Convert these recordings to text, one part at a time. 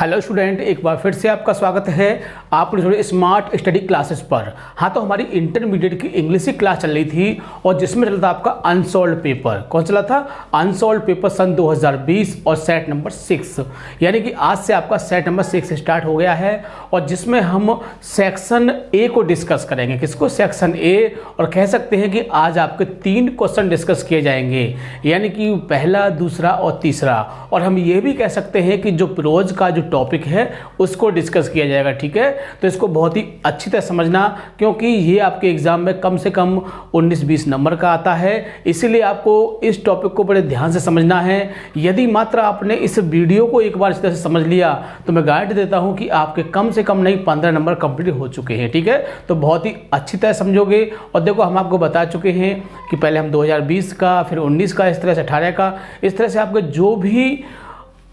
Hello student, एक बार फिर से आपका स्वागत है आपने जुड़े स्मार्ट स्टडी क्लासेस पर। हाँ, तो हमारी इंटरमीडिएट की इंग्लिश की क्लास चल रही थी और जिसमें चल रहा था आपका अनसॉल्व पेपर। कौन चला था? अनसॉल्व पेपर सन 2020 और सेट नंबर 6, यानी कि आज से आपका सेट नंबर 6 स्टार्ट हो गया है और जिसमें हम सेक्शन ए को डिस्कस करेंगे। किसको? Section A. और कह सकते हैं कि आज आपके 3 क्वेश्चन डिस्कस किए जाएंगे, यानी कि पहला, दूसरा और तीसरा। और हम ये भी कह सकते हैं कि जो प्रोज का टॉपिक है उसको डिस्कस किया जाएगा। ठीक है, तो इसको बहुत ही अच्छी तरह समझना, क्योंकि ये आपके एग्जाम में कम से कम 19-20 नंबर का आता है। इसीलिए आपको इस टॉपिक को बड़े ध्यान से समझना है। यदि मात्र आपने इस वीडियो को एक बार इस तरह से समझ लिया तो मैं गारंटी देता हूं कि आपके कम से कम नहीं 15 नंबर कंप्लीट हो चुके हैं। ठीक है, तो बहुत ही अच्छी तरह समझोगे। और देखो, हम आपको बता चुके हैं कि पहले हम 2020 का, फिर 19 का, इस तरह से 18 का, इस तरह से आपके जो भी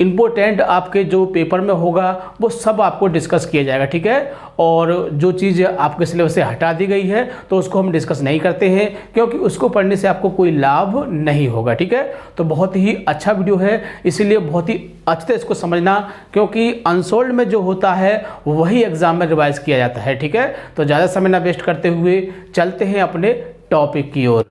इम्पोर्टेंट आपके जो पेपर में होगा वो सब आपको डिस्कस किया जाएगा। ठीक है, और जो चीज़ आपके सिलेबस से हटा दी गई है तो उसको हम डिस्कस नहीं करते हैं, क्योंकि उसको पढ़ने से आपको कोई लाभ नहीं होगा। ठीक है, तो बहुत ही अच्छा वीडियो है, इसीलिए बहुत ही अच्छे से इसको समझना, क्योंकि अनसोल्ड में जो होता है वही एग्जाम में रिवाइज किया जाता है। ठीक है, तो ज़्यादा समय ना वेस्ट करते हुए चलते हैं अपने टॉपिक की ओर।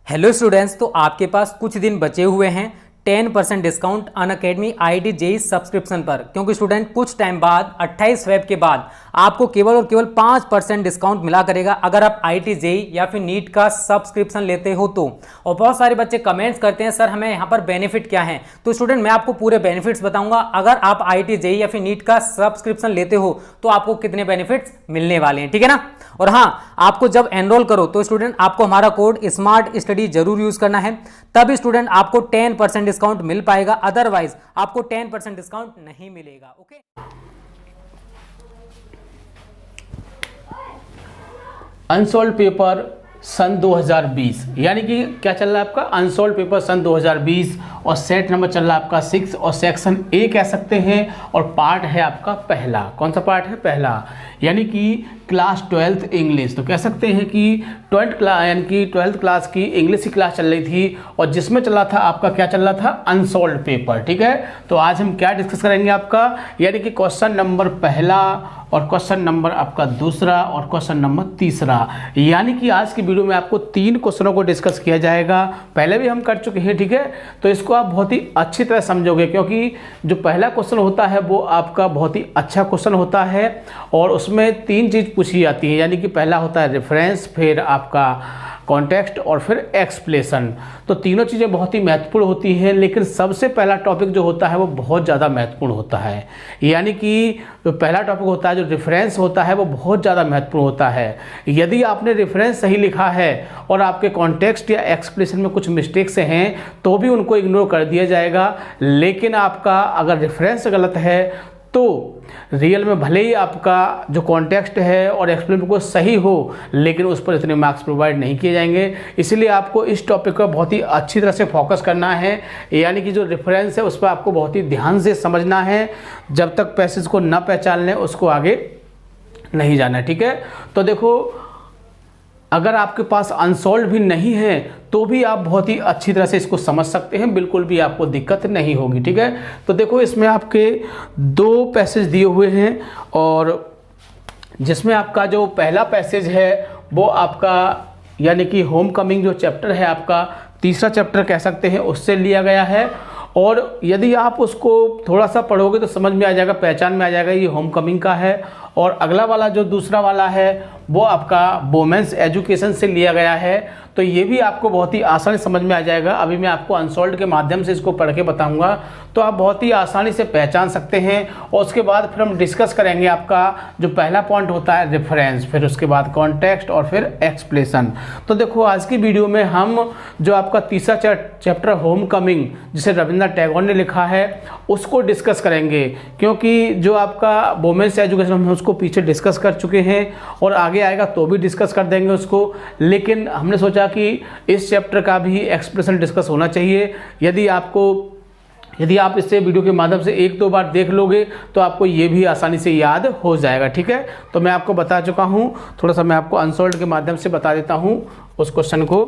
हेलो स्टूडेंट्स, तो आपके पास कुछ दिन बचे हुए हैं 10% discount Unacademy IIT JEE subscription पर, क्योंकि स्टूडेंट कुछ टाइम बाद 28 फेब के बाद आपको केवल और केवल 5% डिस्काउंट मिला करेगा अगर आप IIT JEE या फिर नीट का सब्सक्रिप्शन लेते हो तो। और बहुत सारे बच्चे कमेंट्स करते हैं, सर हमें यहाँ पर बेनिफिट क्या है। तो स्टूडेंट, मैं आपको पूरे बेनिफिट्स बताऊंगा। अगर आप IIT JEE या फिर नीट का सब्सक्रिप्शन लेते हो तो आपको कितने बेनिफिट्स मिलने वाले हैं, ठीक है ना। और हाँ, आपको जब एनरोल करो तो स्टूडेंट आपको हमारा कोड स्मार्ट स्टडी जरूर यूज करना है, तब स्टूडेंट आपको 10% डिस्काउंट मिल पाएगा, अदरवाइज आपको 10% डिस्काउंट नहीं मिलेगा। ओके, अनसॉल्व पेपर सन 2020, यानी कि क्या चल रहा है आपका? अनसॉल्व पेपर सन 2020 और सेट नंबर चल रहा है आपका 6 और सेक्शन ए कह सकते हैं। और पार्ट है आपका पहला। कौन सा पार्ट है? पहला, यानी कि क्लास 12th इंग्लिश। तो कह सकते हैं कि 12th क्लास, यानी कि 12th क्लास की इंग्लिश की क्लास चल रही थी और जिसमें चल रहा था आपका, क्या चल रहा था? Unsolved paper. ठीक है, तो आज हम क्या डिस्कस करेंगे आपका, यानी कि क्वेश्चन नंबर पहला और क्वेश्चन नंबर आपका दूसरा और क्वेश्चन नंबर तीसरा। यानी कि आज की वीडियो में आपको 3 क्वेश्चनों को डिस्कस किया जाएगा। पहले भी हम कर चुके हैं। ठीक है, तो इसको आप बहुत ही अच्छी तरह समझोगे, क्योंकि जो पहला क्वेश्चन होता है वो आपका बहुत ही अच्छा क्वेश्चन होता है और उसमें 3 चीज़ पूछी जाती है। यानी कि पहला होता है रेफरेंस, फिर आपका कॉन्टेक्स्ट और फिर एक्सप्लेनेशन। तो तीनों चीज़ें बहुत ही महत्वपूर्ण होती हैं, लेकिन सबसे पहला टॉपिक जो होता है वो बहुत ज़्यादा महत्वपूर्ण होता है। यानी कि जो पहला टॉपिक होता है, जो रेफरेंस होता है, वो बहुत ज़्यादा महत्वपूर्ण होता है। यदि आपने रेफरेंस सही लिखा है और आपके कॉन्टेक्स्ट या एक्सप्लेनेशन में कुछ मिस्टेक्स हैं तो भी उनको इग्नोर कर दिया जाएगा, लेकिन आपका अगर रेफरेंस गलत है तो रियल में भले ही आपका जो कॉन्टेक्स्ट है और एक्सप्लेन को सही हो, लेकिन उस पर इतने मार्क्स प्रोवाइड नहीं किए जाएंगे। इसलिए आपको इस टॉपिक पर बहुत ही अच्छी तरह से फोकस करना है, यानी कि जो रेफरेंस है उस पर आपको बहुत ही ध्यान से समझना है। जब तक पैसेज को न पहचान लें उसको आगे नहीं जाना है। ठीक है, तो देखो, अगर आपके पास अनसॉल्व भी नहीं है तो भी आप बहुत ही अच्छी तरह से इसको समझ सकते हैं, बिल्कुल भी आपको दिक्कत नहीं होगी। ठीक है, तो देखो, इसमें आपके 2 पैसेज दिए हुए हैं और जिसमें आपका जो पहला पैसेज है वो आपका, यानी कि होम कमिंग जो चैप्टर है आपका, तीसरा चैप्टर कह सकते हैं, उससे लिया गया है। और यदि आप उसको थोड़ा सा पढ़ोगे तो समझ में आ जाएगा, पहचान में आ जाएगा ये होम कमिंग का है। और अगला वाला जो दूसरा वाला है वो आपका वुमेन्स एजुकेशन से लिया गया है। तो ये भी आपको बहुत ही आसानी समझ में आ जाएगा। अभी मैं आपको अनसॉल्व के माध्यम से इसको पढ़ के बताऊंगा, तो आप बहुत ही आसानी से पहचान सकते हैं। और उसके बाद फिर हम डिस्कस करेंगे आपका जो पहला पॉइंट होता है रेफरेंस, फिर उसके बाद कॉन्टेक्स्ट और फिर एक्सप्लेनेशन। तो देखो, आज की वीडियो में हम जो आपका तीसरा चैप्टर होम कमिंग, जिसे रविंद्रनाथ टैगोर ने लिखा है, उसको डिस्कस करेंगे, क्योंकि जो आपका वुमेन्स एजुकेशन हम उसको पीछे डिस्कस कर चुके हैं और आगे आएगा तो भी डिस्कस कर देंगे उसको। लेकिन हमने सोचा कि इस चैप्टर का भी एक्सप्रेशन डिस्कस होना चाहिए। यदि आप इससे वीडियो के माध्यम से 1-2 बार देख लोगे तो आपको ये भी आसानी से याद हो जाएगा। ठीक है, तो मैं आपको बता चुका हूँ, थोड़ा सा मैं आपको अनसॉल्व के माध्यम से बता देता हूँ उस क्वेश्चन को।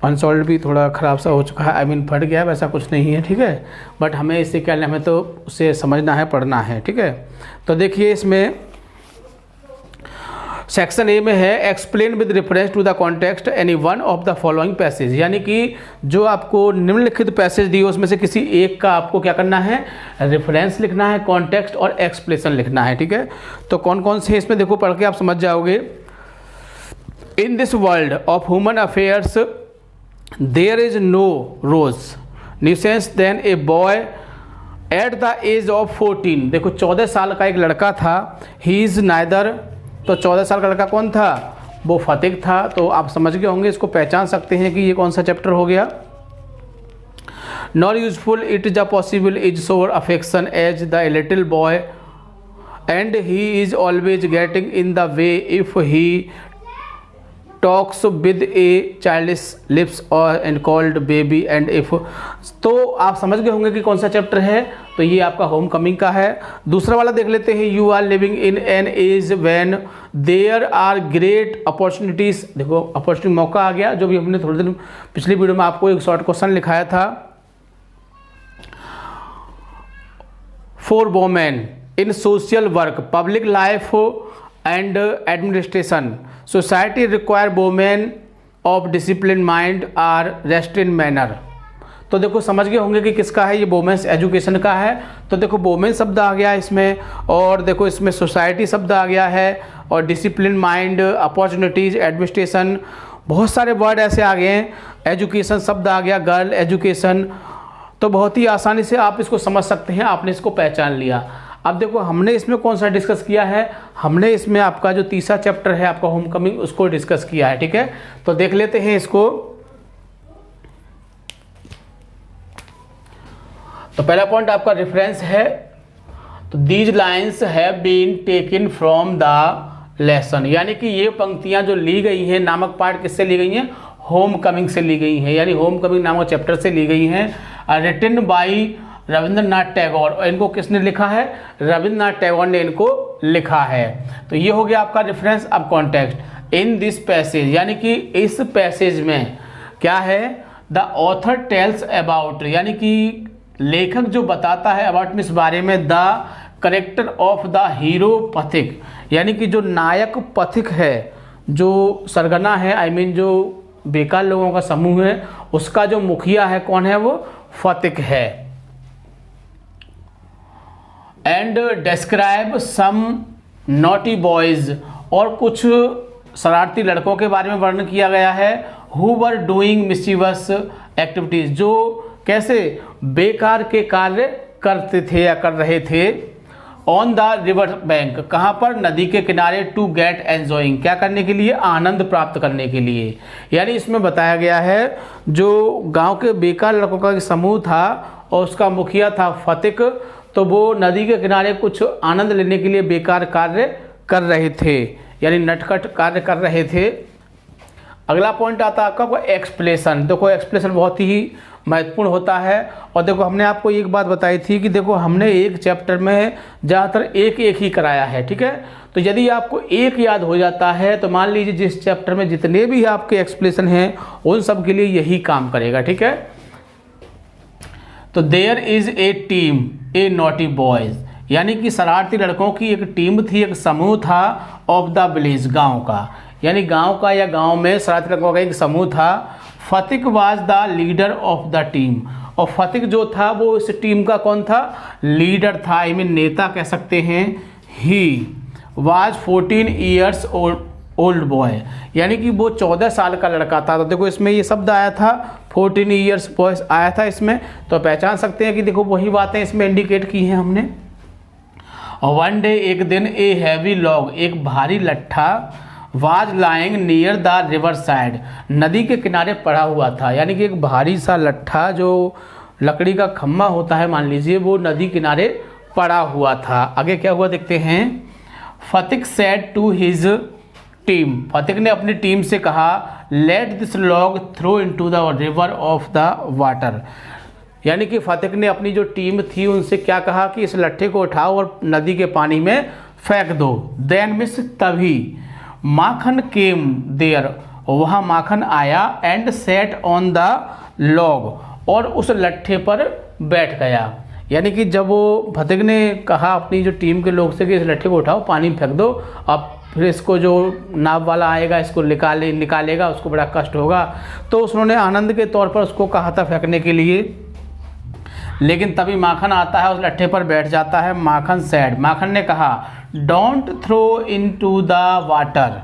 अनसॉल्व भी थोड़ा ख़राब सा हो चुका है, आई मीन फट गया है, वैसा कुछ नहीं है, ठीक है। बट हमें इससे क्या लेना, हमें तो उसे समझना है, पढ़ना है, ठीक है। तो देखिए इसमें सेक्शन ए में है explain with reference to the context any one of the following passage, यानी कि जो आपको निम्नलिखित पैसेज दिए उसमें से किसी एक का आपको क्या करना है, रेफरेंस लिखना है, कॉन्टेक्स्ट और एक्सप्लेनेशन लिखना है, ठीक है। तो कौन कौन से इसमें देखो, पढ़ के आप समझ जाओगे। In this world of human affairs there is no rose nuisance than a boy at the age of 14। देखो 14 साल का एक लड़का था, ही इज़ नाइदर, तो 14 साल का लड़का कौन था, वो फतिक था। तो आप समझ गए होंगे, इसको पहचान सकते हैं कि ये कौन सा चैप्टर हो गया। Not useful it is a possible is sore affection as the little boy and he is always getting in the way if he talks with a childish lips और and called baby and if. तो आप समझ गए होंगे कि कौन सा chapter है, तो ये आपका होम कमिंग का है। दूसरा वाला देख लेते हैं, you are living in an age when there are great opportunities. देखो अपॉर्चुनिटी, मौका आ गया, जो भी हमने थोड़े दिन पिछली वीडियो में आपको एक शॉर्ट क्वेश्चन लिखाया था। For women in social work, public life and administration, society require women of discipline mind are restrain manner. तो देखो समझ गए होंगे कि किसका है, ये वोमेन्स एजुकेशन का है। तो देखो वोमेन शब्द आ गया इसमें, और देखो इसमें सोसाइटी शब्द आ गया है, और डिसिप्लिन माइंड, अपॉर्चुनिटीज़, एडमिनिस्ट्रेशन, बहुत सारे वर्ड ऐसे आ गए हैं। एजुकेशन शब्द आ गया, गर्ल एजुकेशन। तो बहुत ही आसानी से आप इसको समझ सकते हैं, आपने इसको पहचान लिया। अब देखो हमने इसमें कौन सा डिस्कस किया है, हमने इसमें आपका जो तीसरा चैप्टर है आपका होम कमिंग, उसको डिस्कस किया है, ठीक है। तो देख लेते हैं इसको। तो पहला पॉइंट आपका रेफरेंस है, तो these lines have been taken from the lesson, यानी कि ये पंक्तियां जो ली गई हैं नामक पाठ किससे ली गई हैं, होम कमिंग से ली गई हैं, यानी होम कमिंग नामक चैप्टर से ली गई हैं। रिटन बाई रविंद्रनाथ टैगोर, और इनको किसने लिखा है, रविंद्रनाथ टैगोर ने इनको लिखा है। तो ये हो गया आपका रेफरेंस। अब कॉन्टेक्स्ट, इन दिस पैसेज, यानी कि इस पैसेज में क्या है, द ऑथर टेल्स अबाउट, यानी कि लेखक जो बताता है अबाउट इस बारे में, the character of the hero पथिक, यानी कि जो नायक पथिक है, जो सरगना है, आई मीन जो बेकार लोगों का समूह है, उसका जो मुखिया है कौन है, वो फतिक है। And describe some naughty boys, और कुछ शरारती लड़कों के बारे में वर्णन किया गया है, who were doing mischievous activities, जो कैसे बेकार के कार्य करते थे या कर रहे थे। ऑन द रिवर बैंक, कहाँ पर, नदी के किनारे, टू गेट एंजॉइंग, क्या करने के लिए, आनंद प्राप्त करने के लिए। यानी इसमें बताया गया है जो गांव के बेकार लड़कों का समूह था और उसका मुखिया था फतिक, तो वो नदी के किनारे कुछ आनंद लेने के लिए बेकार कार्य कर रहे थे, यानी नटखट कार्य कर रहे थे। अगला पॉइंट आता है आपका एक्सप्लेनेशन। देखो एक्सप्लेनेशन बहुत ही महत्वपूर्ण होता है। और देखो हमने आपको एक बात बताई थी कि देखो हमने एक चैप्टर में ज़्यादातर एक एक ही कराया है, ठीक है। तो यदि आपको एक याद हो जाता है तो मान लीजिए जिस चैप्टर में जितने भी आपके एक्सप्लेनेशन हैं उन सब के लिए यही काम करेगा, ठीक है। तो there is a team a naughty boys, यानी कि शरारती लड़कों की एक टीम थी, एक समूह था, ऑफ द विलेज, गांव का, यानी गांव का या गांव में शरारती लड़कों का एक समूह था। Phatik was the leader of the team, और फतिक जो था वो इस टीम का कौन था, लीडर था, आई मीन नेता कह सकते हैं। He was 14 years old boy, यानी कि वो 14 साल का लड़का था। तो देखो इसमें ये शब्द आया था 14 ईयर्स बॉय आया था इसमें, तो पहचान सकते हैं कि देखो वही बातें इसमें इंडिकेट की हैं हमने। और वन डे, एक दिन, ए हैवी लॉग, एक भारी लट्ठा, was lying near the river side, नदी के किनारे पड़ा हुआ था, यानी कि एक भारी सा लट्ठा जो लकड़ी का खम्मा होता है मान लीजिए, वो नदी किनारे पड़ा हुआ था। आगे क्या हुआ देखते हैं। Phatik said to his team, Phatik ने अपनी टीम से कहा, let this log throw into the river of the water, यानी कि फतिक ने अपनी जो टीम थी उनसे क्या कहा कि इस लट्ठे को उठाओ और नदी के पानी में फेंक दो। देन मिस, तभी, माखन केम देयर, वहाँ माखन आया and set on the log, और उस लट्ठे पर बैठ गया। यानी कि जब वो फतिक ने कहा अपनी जो टीम के लोग से कि इस लट्ठे को उठाओ, पानी में फेंक दो, अब फिर इसको जो नाव वाला आएगा इसको निकालेगा, उसको बड़ा कष्ट होगा, तो उन्होंने आनंद के तौर पर उसको कहा था फेंकने के लिए। लेकिन तभी माखन आता है, उस लट्ठे पर बैठ जाता है। माखन सैड, माखन ने कहा don't throw into the water,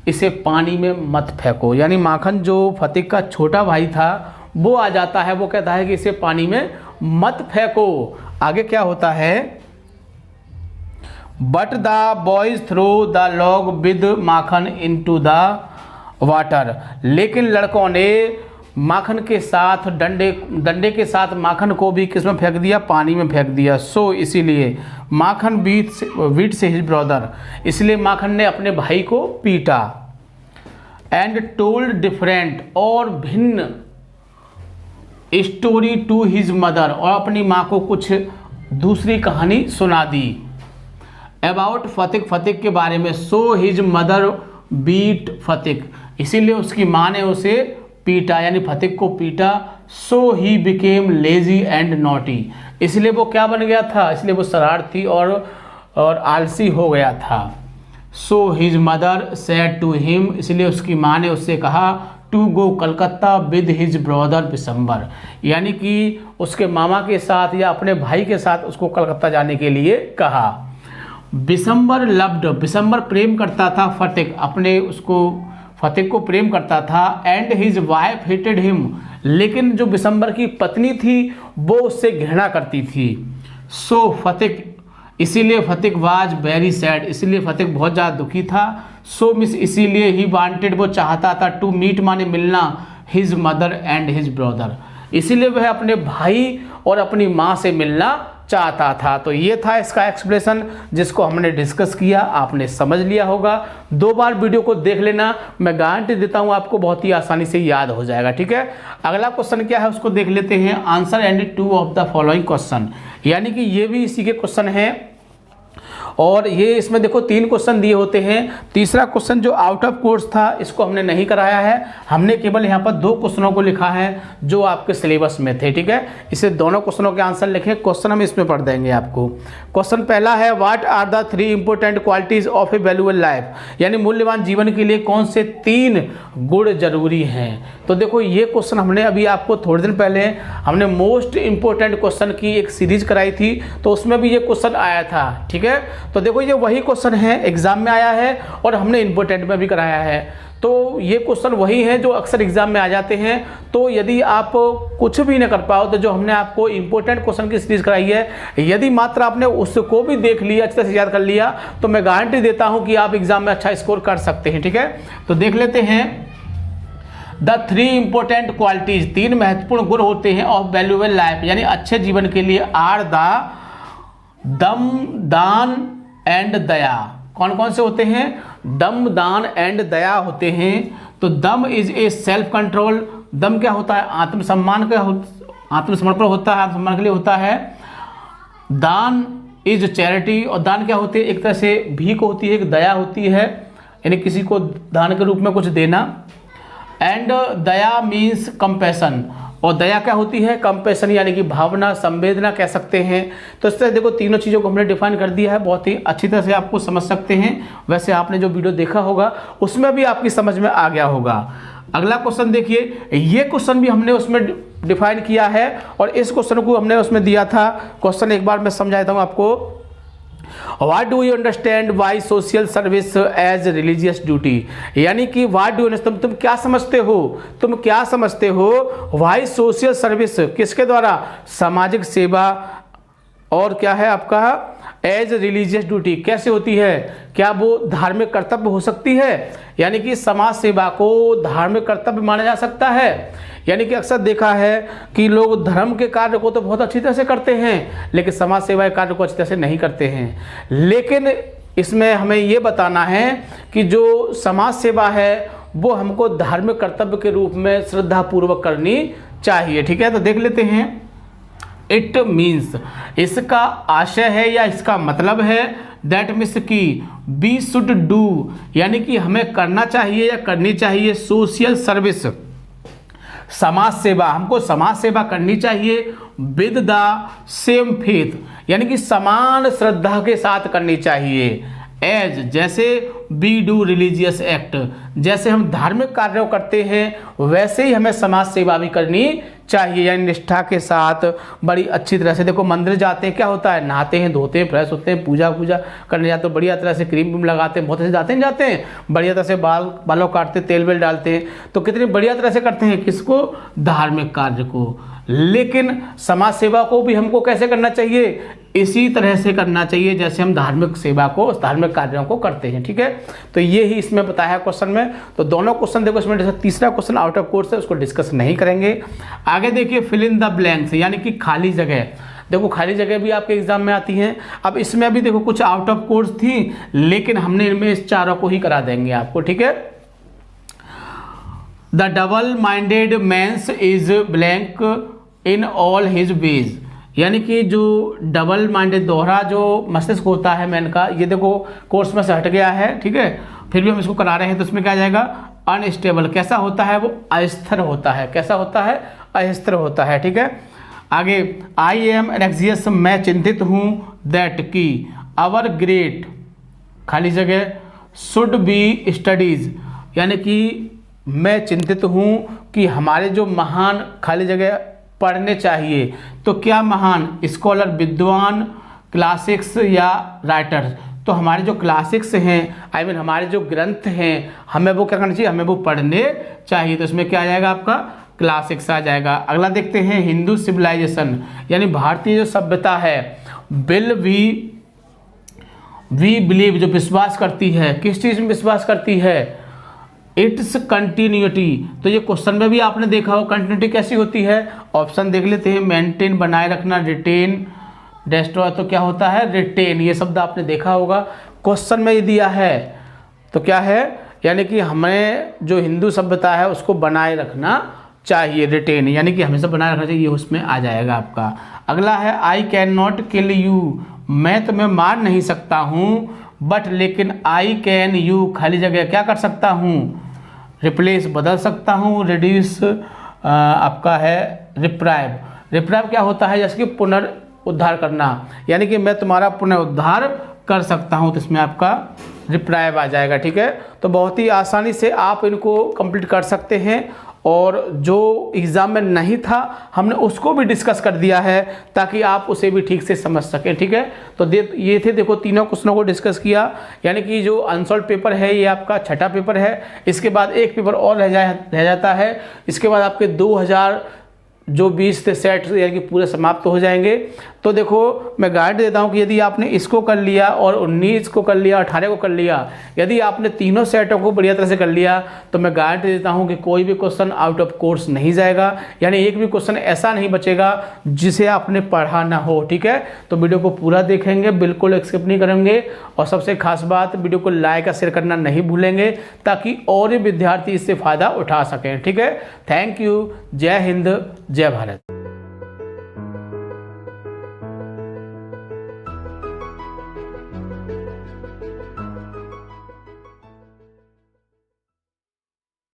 इसे पानी में मत फेंको। यानी माखन जो फतिक का छोटा भाई था वो आ जाता है, वो कहता है कि इसे पानी में मत फेंको। आगे क्या होता है, but the boys throw the log with Makhan into the water, लेकिन लड़कों ने माखन के साथ डंडे के साथ माखन को भी किसमें फेंक दिया, पानी में फेंक दिया। सो इसीलिए माखन बीट से हिज ब्रदर, इसलिए माखन ने अपने भाई को पीटा। एंड टोल्ड डिफरेंट, और भिन्न स्टोरी टू हिज मदर, और अपनी माँ को कुछ दूसरी कहानी सुना दी अबाउट फतिक, फतिक के बारे में। सो हिज मदर बीट फतिक, इसीलिए उसकी माँ ने उसे पीटा, यानी फतिक को पीटा। So he became lazy and naughty, इसलिए वो क्या बन गया था, इसलिए वो शरारती और आलसी हो गया था। So his mother said to him, इसलिए उसकी माँ ने उससे कहा to go Calcutta with his brother Bishambar, यानी कि उसके मामा के साथ या अपने भाई के साथ उसको कलकत्ता जाने के लिए कहा। बिशंबर लव्ड, बिशंबर प्रेम करता था फतिक, फतिक को प्रेम करता था। And his wife hated him, लेकिन जो बिशंबर की पत्नी थी वो उससे घृणा करती थी। सो फतिक, इसीलिए फतिक वाज वेरी सैड, इसलिए फतिक बहुत ज़्यादा दुखी था। सो मिस, इसीलिए ही वांटेड, वो चाहता था, टू मीट माने मिलना, his mother and his brother, इसीलिए वह अपने भाई और अपनी माँ से मिलना चाहता था। तो ये था इसका एक्सप्लेनेशन जिसको हमने डिस्कस किया, आपने समझ लिया होगा। 2 बार वीडियो को देख लेना, मैं गारंटी देता हूँ आपको बहुत ही आसानी से याद हो जाएगा। ठीक है, अगला क्वेश्चन क्या है उसको देख लेते हैं। Answer any 2 of the following question, यानी कि ये भी इसी के क्वेश्चन है, और ये इसमें देखो 3 क्वेश्चन दिए होते हैं। तीसरा क्वेश्चन जो आउट ऑफ कोर्स था इसको हमने नहीं कराया है, हमने केवल यहाँ पर 2 क्वेश्चनों को लिखा है जो आपके सिलेबस में थे। ठीक है, इसे दोनों क्वेश्चनों के आंसर लिखें, क्वेश्चन हम इसमें पढ़ देंगे आपको। क्वेश्चन पहला है what are the 3 important qualities of a valuable life, यानी मूल्यवान जीवन के लिए कौन से 3 गुण जरूरी हैं। तो देखो ये क्वेश्चन हमने अभी आपको थोड़े दिन पहले हमने मोस्ट इंपॉर्टेंट क्वेश्चन की एक सीरीज कराई थी, तो उसमें भी ये क्वेश्चन आया था। ठीक है, तो देखो ये वही क्वेश्चन है, एग्जाम में आया है और हमने इंपॉर्टेंट में भी कराया है, तो ये क्वेश्चन वही है जो अक्सर एग्जाम में आ जाते हैं। तो यदि आप कुछ भी न कर पाओ तो जो हमने आपको इंपॉर्टेंट क्वेश्चन की सीरीज कराई है, यदि मात्र आपने उसको भी देख लिया, अच्छे से याद कर लिया, तो मैं गारंटी देता हूं कि आप एग्जाम में अच्छा स्कोर कर सकते हैं। ठीक है, तो देख लेते हैं द 3 इंपॉर्टेंट क्वालिटीज, 3 महत्वपूर्ण गुण होते हैं ऑफ वैल्यूएबल लाइफ, यानी अच्छे जीवन के लिए। आर द दम, दान एंड दया, कौन कौन से होते हैं, दम, दान एंड दया होते हैं। तो them is a self control, दम क्या होता है, आत्मसम्मान का, आत्मसमर्पण होता है, आत्मसम्मान के लिए होता है। दान इज चैरिटी, और दान क्या होती है, एक तरह से भीख होती है, एक दया होती है, यानी किसी को दान के रूप में कुछ देना। एंड दया मीन्स कंपैशन, और दया क्या होती है, कंपैशन यानी कि भावना, संवेदना कह सकते हैं। तो इस तरह देखो तीनों चीज़ों को हमने डिफाइन कर दिया है, बहुत ही अच्छी तरह से आपको समझ सकते हैं। वैसे आपने जो वीडियो देखा होगा उसमें भी आपकी समझ में आ गया होगा। अगला क्वेश्चन देखिए, ये क्वेश्चन भी हमने उसमें डिफाइन किया है और इस क्वेश्चन को हमने उसमें दिया था। क्वेश्चन एक बार मैं समझाता हूँ आपको। What do you understand by social service as religious duty, यानी कि what do you understand, तुम क्या समझते हो, तुम क्या समझते हो why social service, किसके द्वारा, सामाजिक सेवा, और क्या है आपका एज रिलीजियस ड्यूटी, कैसे होती है, क्या वो धार्मिक कर्तव्य हो सकती है, यानी कि समाज सेवा को धार्मिक कर्तव्य माना जा सकता है। यानी कि अक्सर देखा है कि लोग धर्म के कार्य को तो बहुत अच्छी तरह से करते हैं लेकिन समाज सेवा के कार्य को अच्छी तरह से नहीं करते हैं। लेकिन इसमें हमें ये बताना है कि जो समाज सेवा है वो हमको धार्मिक कर्तव्य के रूप में श्रद्धापूर्वक करनी चाहिए। ठीक है, तो देख लेते हैं इट मीन्स, इसका आशय है या इसका मतलब है, दैट मीन्स कि वी शुड डू, यानी कि हमें करना चाहिए या करनी चाहिए सोशल सर्विस, समाज सेवा, हमको समाज सेवा करनी चाहिए विद द सेम फेथ, यानी कि समान श्रद्धा के साथ करनी चाहिए, एज जैसे वी डू रिलीजियस एक्ट, जैसे हम धार्मिक कार्यों करते हैं वैसे ही हमें समाज सेवा भी करनी चाहिए, यानी निष्ठा के साथ बड़ी अच्छी तरह से। देखो मंदिर जाते हैं, क्या होता है, नहाते हैं, धोते हैं, फ्रेश होते हैं, पूजा करने जाते हैं, बढ़िया तरह से क्रीम व्रीम लगाते हैं, बहुत अच्छे जाते हैं बढ़िया तरह से बालों काटते, तेल वेल डालते हैं, तो कितनी बढ़िया तरह से करते हैं, किसको, धार्मिक कार्य को। लेकिन समाज सेवा को भी हमको कैसे करना चाहिए, इसी तरह से करना चाहिए जैसे हम धार्मिक सेवा को, धार्मिक कार्यों को करते हैं। ठीक है, तो ये ही इसमें बताया है क्वेश्चन में। तो दोनों क्वेश्चन देखो, इसमें जैसे तीसरा क्वेश्चन आउट ऑफ कोर्स है, उसको डिस्कस नहीं करेंगे। आगे देखिए फिल इन द ब्लैंक्स, यानी कि खाली जगह। देखो खाली जगह भी आपके एग्जाम में आती हैं। अब इसमें अभी देखो कुछ आउट ऑफ कोर्स थी, लेकिन हमने इनमें इस चारों को ही करा देंगे आपको। ठीक है, the double minded man's is blank in all his ways, यानी कि जो डबल माइंडेड, दोहरा जो मस्तिष्क होता है मैन का, ये देखो कोर्स में से हट गया है। ठीक है, फिर भी हम इसको करा रहे हैं, तो इसमें क्या आ जाएगा, अनस्टेबल। कैसा होता है वो, अस्थिर होता है। कैसा होता है, अस्थिर होता है। ठीक है, आगे आई एम एनेक्सियस, मैं चिंतित हूँ, दैट की आवर ग्रेट, खाली जगह, शुड बी स्टडीज, यानी कि मैं चिंतित हूँ कि हमारे जो महान, खाली जगह, पढ़ने चाहिए। तो क्या महान, स्कॉलर, विद्वान, क्लासिक्स या राइटर्स, तो हमारे जो क्लासिक्स हैं, आई मीन हमारे जो ग्रंथ हैं, हमें वो क्या करना चाहिए, हमें वो पढ़ने चाहिए। तो इसमें क्या आ जाएगा आपका, क्लासिक्स आ जाएगा। अगला देखते हैं हिंदू सिविलाइजेशन, यानी भारतीय जो सभ्यता है, विल वी बिलीव, जो विश्वास करती है, किस चीज़ में विश्वास करती है, इट्स कंटिन्यूटी। तो ये क्वेश्चन में भी आपने देखा हो, कंटिन्यूटी कैसी होती है, ऑप्शन देख लेते हैं, मेंटेन, बनाए रखना, रिटेन, डिस्ट्रॉय, तो क्या होता है, रिटेन। ये शब्द आपने देखा होगा, क्वेश्चन में ये दिया है, तो क्या है, यानी कि हमें जो हिंदू सभ्यता है उसको बनाए रखना चाहिए, रिटेन, यानी कि हमेशा बनाए रखना चाहिए, ये उसमें आ जाएगा आपका। अगला है I can not kill you, मैं तुम्हें मार नहीं सकता हूँ, बट लेकिन आई कैन यू, खाली जगह, क्या कर सकता हूँ, रिप्लेस, बदल सकता हूँ, रिड्यूस आपका है रिप्राइव। रिप्राइव क्या होता है, जैसे कि पुनरुद्धार करना, यानी कि मैं तुम्हारा पुनरुद्धार कर सकता हूँ, तो इसमें आपका रिप्राइव आ जाएगा। ठीक है, तो बहुत ही आसानी से आप इनको कंप्लीट कर सकते हैं, और जो एग्ज़ाम में नहीं था हमने उसको भी डिस्कस कर दिया है ताकि आप उसे भी ठीक से समझ सकें। ठीक है, तो ये थे, देखो तीनों क्वेश्चनों को डिस्कस किया, यानी कि जो अनसॉल्व पेपर है ये आपका छठा पेपर है। इसके बाद एक पेपर और रह जाता है, इसके बाद आपके 2020 से सेट यानी कि पूरे समाप्त हो जाएंगे। तो देखो मैं गाइड देता हूँ कि यदि आपने इसको कर लिया और 19 को कर लिया, 18 को कर लिया, यदि आपने तीनों सेटों को बढ़िया तरह से कर लिया, तो मैं गाइड देता हूँ कि कोई भी क्वेश्चन आउट ऑफ कोर्स नहीं जाएगा, यानी एक भी क्वेश्चन ऐसा नहीं बचेगा जिसे आपने पढ़ा ना हो। ठीक है, तो वीडियो को पूरा देखेंगे, बिल्कुल स्किप नहीं करेंगे, और सबसे खास बात, वीडियो को लाइक और शेयर करना नहीं भूलेंगे ताकि और भी विद्यार्थी इससे फ़ायदा उठा सकें। ठीक है, थैंक यू, जय हिंद, जय भारत।